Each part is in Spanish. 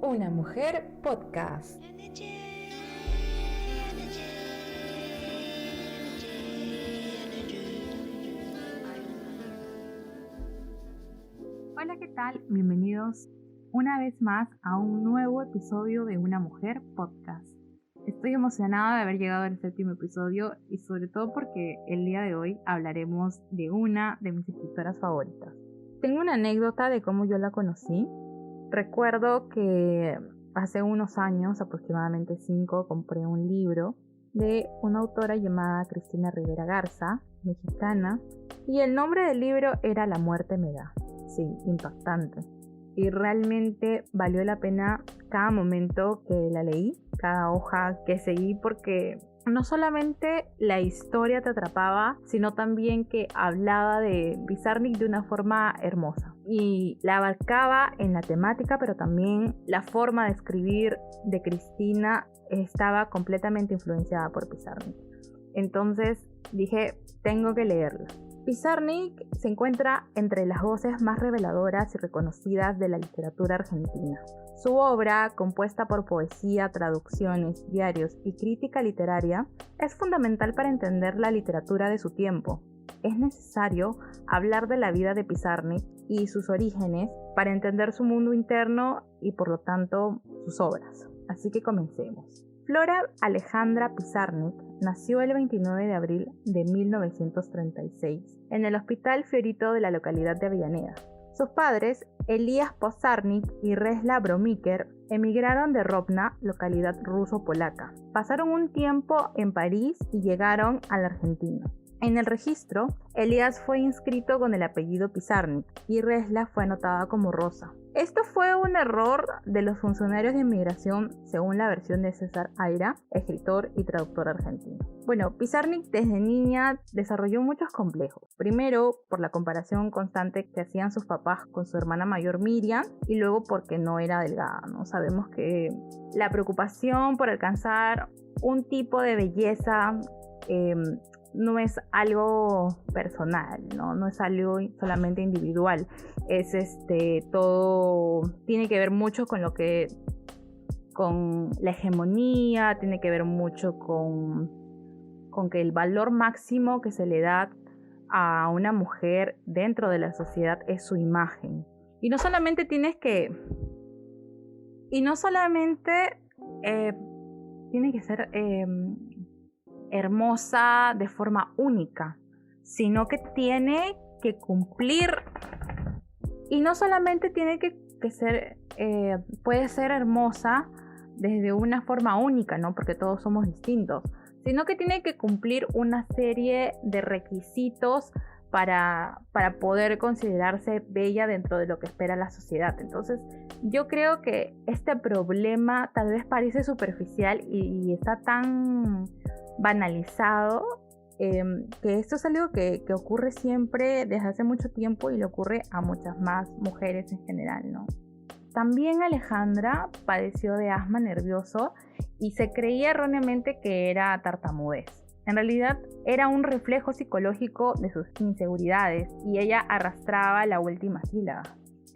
Una Mujer Podcast. Hola, ¿qué tal? Bienvenidos una vez más a un nuevo episodio de Una Mujer Podcast. Estoy emocionada de haber llegado al 7º episodio y sobre todo porque el día de hoy hablaremos de una de mis escritoras favoritas. Tengo una anécdota de cómo yo la conocí. Recuerdo que hace unos años, aproximadamente 5, compré un libro de una autora llamada Cristina Rivera Garza, mexicana, y el nombre del libro era La muerte me da. Sí, impactante. Y realmente valió la pena cada momento que la leí, cada hoja que seguí, porque no solamente la historia te atrapaba, sino también que hablaba de Pizarnik de una forma hermosa. Y la abarcaba en la temática, pero también la forma de escribir de Cristina estaba completamente influenciada por Pizarnik. Entonces dije, tengo que leerla. Pizarnik se encuentra entre las voces más reveladoras y reconocidas de la literatura argentina. Su obra, compuesta por poesía, traducciones, diarios y crítica literaria, es fundamental para entender la literatura de su tiempo. Es necesario hablar de la vida de Pizarnik y sus orígenes para entender su mundo interno y por lo tanto sus obras. Así que comencemos. Flora Alejandra Pizarnik nació el 29 de abril de 1936 en el Hospital Fiorito de la localidad de Avellaneda. Sus padres, Elías Pizarnik y Resla Bromiker, emigraron de Rovna, localidad ruso-polaca. Pasaron un tiempo en París y llegaron a la Argentina. En el registro, Elías fue inscrito con el apellido Pizarnik y Resla fue anotada como Rosa. Esto fue un error de los funcionarios de inmigración, según la versión de César Aira, escritor y traductor argentino. Bueno, Pizarnik desde niña desarrolló muchos complejos. Primero, por la comparación constante que hacían sus papás con su hermana mayor Miriam, y luego porque no era delgada, ¿no? Sabemos que la preocupación por alcanzar un tipo de belleza no es algo personal, no es algo solamente individual, es todo tiene que ver mucho con la hegemonía, tiene que ver mucho con que el valor máximo que se le da a una mujer dentro de la sociedad es su imagen. Y no solamente tiene que ser hermosa de forma única, sino que tiene que cumplir, y no solamente tiene que ser, puede ser hermosa desde una forma única, ¿no? Porque todos somos distintos, sino que tiene que cumplir una serie de requisitos para poder considerarse bella dentro de lo que espera la sociedad. Entonces yo creo que este problema tal vez parece superficial y está tan banalizado, que esto es algo que ocurre siempre desde hace mucho tiempo y le ocurre a muchas más mujeres en general, ¿no? También Alejandra padeció de asma nervioso y se creía erróneamente que era tartamudez. En realidad era un reflejo psicológico de sus inseguridades y ella arrastraba la última sílaba.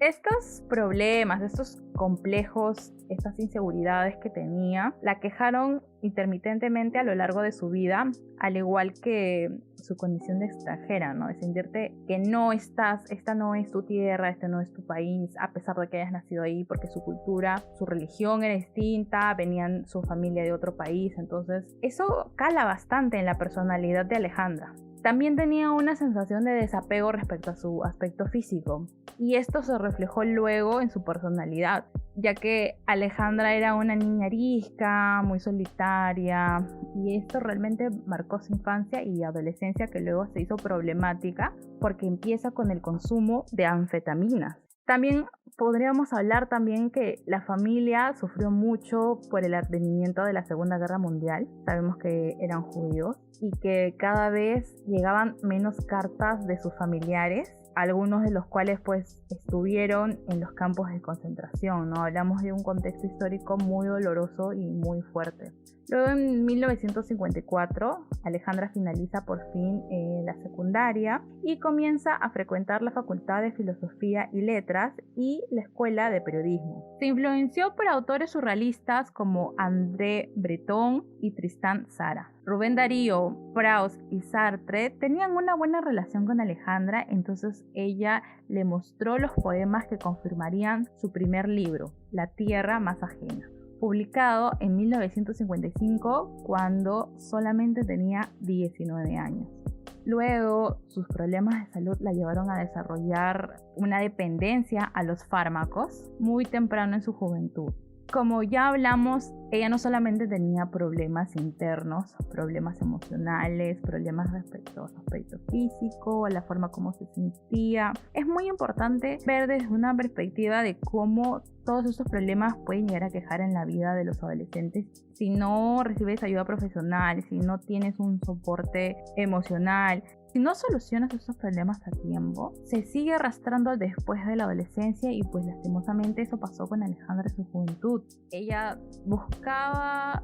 Estos problemas, estos complejos, estas inseguridades que tenía, la quejaron intermitentemente a lo largo de su vida, al igual que su condición de extranjera, ¿no? De sentirte que esta no es tu tierra, este no es tu país, a pesar de que hayas nacido ahí, porque su cultura, su religión era distinta, venían su familia de otro país, entonces eso cala bastante en la personalidad de Alejandra. También tenía una sensación de desapego respecto a su aspecto físico, y esto se reflejó luego en su personalidad, ya que Alejandra era una niña arisca, muy solitaria, y esto realmente marcó su infancia y adolescencia, que luego se hizo problemática porque empieza con el consumo de anfetaminas. También podríamos hablar también que la familia sufrió mucho por el advenimiento de la Segunda Guerra Mundial. Sabemos que eran judíos y que cada vez llegaban menos cartas de sus familiares, algunos de los cuales pues estuvieron en los campos de concentración, ¿no? Hablamos de un contexto histórico muy doloroso y muy fuerte. Luego en 1954 Alejandra finaliza por fin la secundaria y comienza a frecuentar la Facultad de Filosofía y Letras y y la Escuela de Periodismo. Se influenció por autores surrealistas como André Breton y Tristan Tzara. Rubén Darío, Proust y Sartre tenían una buena relación con Alejandra, entonces ella le mostró los poemas que confirmarían su primer libro, La tierra más ajena, publicado en 1955 cuando solamente tenía 19 años. Luego, sus problemas de salud la llevaron a desarrollar una dependencia a los fármacos muy temprano en su juventud. Como ya hablamos, ella no solamente tenía problemas internos, problemas emocionales, problemas respecto a su aspecto físico, a la forma como se sentía. Es muy importante ver desde una perspectiva de cómo todos esos problemas pueden llegar a quejar en la vida de los adolescentes si no recibes ayuda profesional, si no tienes un soporte emocional. Si no solucionas esos problemas a tiempo, se sigue arrastrando después de la adolescencia y pues lastimosamente eso pasó con Alejandra en su juventud. Ella buscaba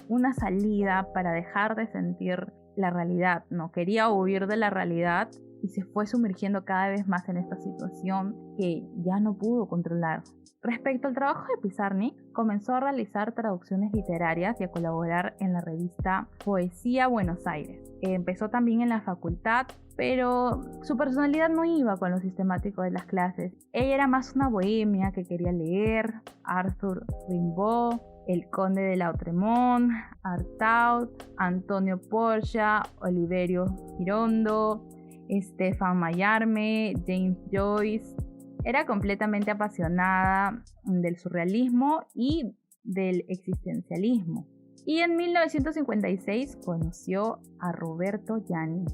una salida para dejar de sentir la realidad, no quería huir de la realidad y se fue sumergiendo cada vez más en esta situación que ya no pudo controlar. Respecto al trabajo de Pizarnik, comenzó a realizar traducciones literarias y a colaborar en la revista Poesía Buenos Aires. Empezó también en la facultad, pero su personalidad no iba con lo sistemático de las clases. Ella era más una bohemia que quería leer Arthur Rimbaud, El Conde de Lautréamont, Artaud, Antonio Porcia, Oliverio Girondo, Stefan Mallarmé, James Joyce. Era completamente apasionada del surrealismo y del existencialismo. Y en 1956 conoció a Roberto Gianni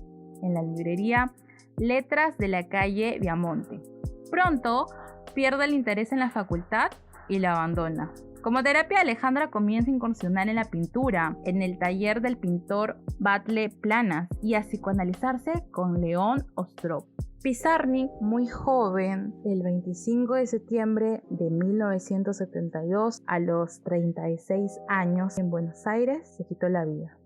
en la librería Letras de la calle Viamonte. Pronto pierde el interés en la facultad y la abandona. Como terapia, Alejandra comienza a incursionar en la pintura, en el taller del pintor Batle Planas y a psicoanalizarse con León Ostrov. Pizarnik, muy joven, el 25 de septiembre de 1972, a los 36 años, en Buenos Aires, se quitó la vida.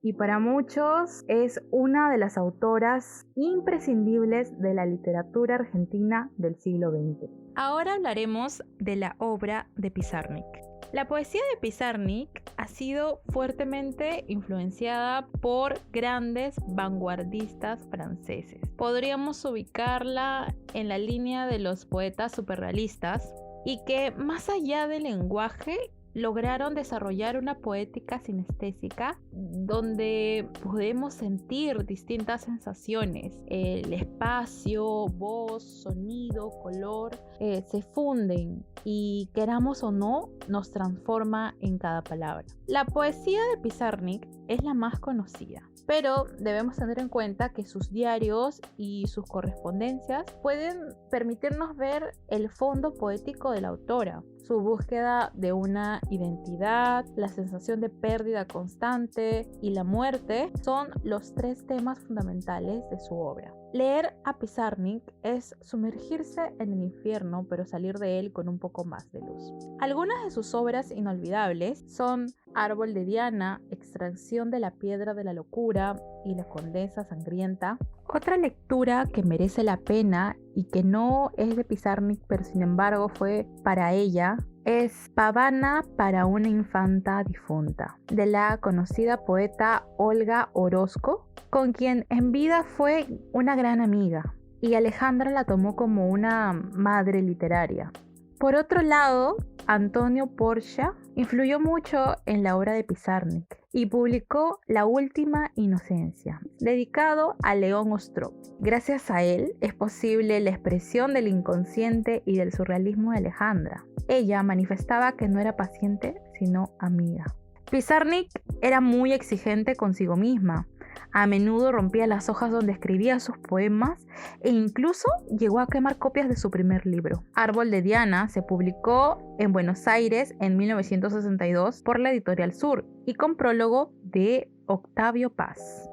Y para muchos es una de las autoras imprescindibles de la literatura argentina del siglo XX. Ahora hablaremos de la obra de Pizarnik. La poesía de Pizarnik ha sido fuertemente influenciada por grandes vanguardistas franceses. Podríamos ubicarla en la línea de los poetas superrealistas y que más allá del lenguaje lograron desarrollar una poética sinestésica donde podemos sentir distintas sensaciones. El espacio, voz, sonido, color se funden y, queramos o no, nos transforma en cada palabra. La poesía de Pizarnik es la más conocida, pero debemos tener en cuenta que sus diarios y sus correspondencias pueden permitirnos ver el fondo poético de la autora. Su búsqueda de una identidad, la sensación de pérdida constante y la muerte son los tres temas fundamentales de su obra. Leer a Pizarnik es sumergirse en el infierno, pero salir de él con un poco más de luz. Algunas de sus obras inolvidables son Árbol de Diana, Extracción de la piedra de la locura y La condesa sangrienta. Otra lectura que merece la pena y que no es de Pizarnik, pero sin embargo fue para ella, es Pavana para una infanta difunta, de la conocida poeta Olga Orozco, con quien en vida fue una gran amiga, y Alejandra la tomó como una madre literaria. Por otro lado, Antonio Porcia influyó mucho en la obra de Pizarnik y publicó La última inocencia, dedicado a León Ostrov. Gracias a él es posible la expresión del inconsciente y del surrealismo de Alejandra. Ella manifestaba que no era paciente, sino amiga. Pizarnik era muy exigente consigo misma. A menudo rompía las hojas donde escribía sus poemas e incluso llegó a quemar copias de su primer libro. Árbol de Diana se publicó en Buenos Aires en 1962 por la Editorial Sur y con prólogo de Octavio Paz.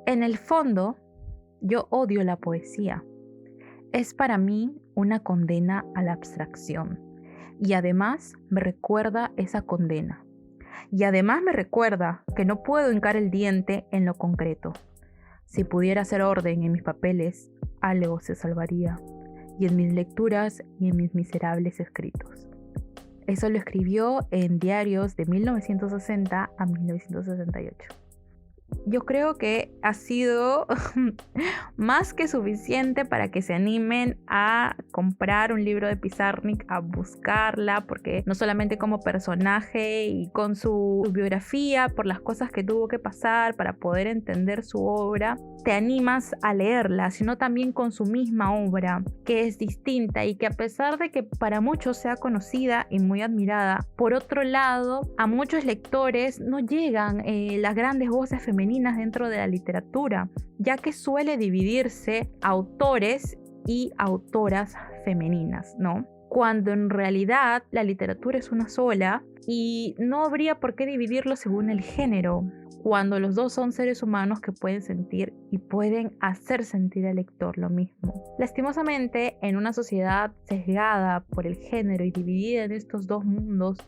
En el fondo, yo odio la poesía. Es para mí una condena a la abstracción y además me recuerda esa condena. Y además me recuerda que no puedo hincar el diente en lo concreto. Si pudiera hacer orden en mis papeles, algo se salvaría. y en mis lecturas y en mis miserables escritos. Eso lo escribió en diarios de 1960 a 1968. Yo creo que ha sido más que suficiente para que se animen a comprar un libro de Pizarnik, a buscarla, porque no solamente como personaje y con su biografía, por las cosas que tuvo que pasar para poder entender su obra, te animas a leerla, sino también con su misma obra, que es distinta y que a pesar de que para muchos sea conocida y muy admirada, por otro lado, a muchos lectores no llegan las grandes voces femeninas dentro de la literatura, ya que suele dividirse autores y autoras femeninas, ¿no? Cuando en realidad la literatura es una sola y no habría por qué dividirlo según el género, cuando los dos son seres humanos que pueden sentir y pueden hacer sentir al lector lo mismo. Lastimosamente, en una sociedad sesgada por el género y dividida en estos dos mundos,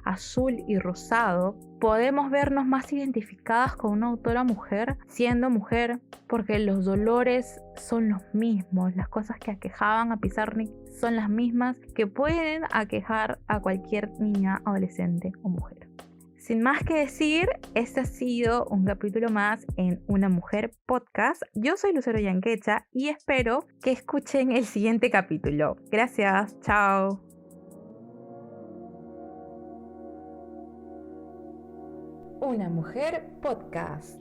azul y rosado, podemos vernos más identificadas con una autora mujer, siendo mujer, porque los dolores son los mismos, las cosas que aquejaban a Pizarnik son las mismas que pueden aquejar a cualquier niña, adolescente o mujer. Sin más que decir, este ha sido un capítulo más en Una Mujer Podcast. Yo soy Lucero Yanquecha y espero que escuchen el siguiente capítulo. Gracias, chao. Una Mujer Podcast.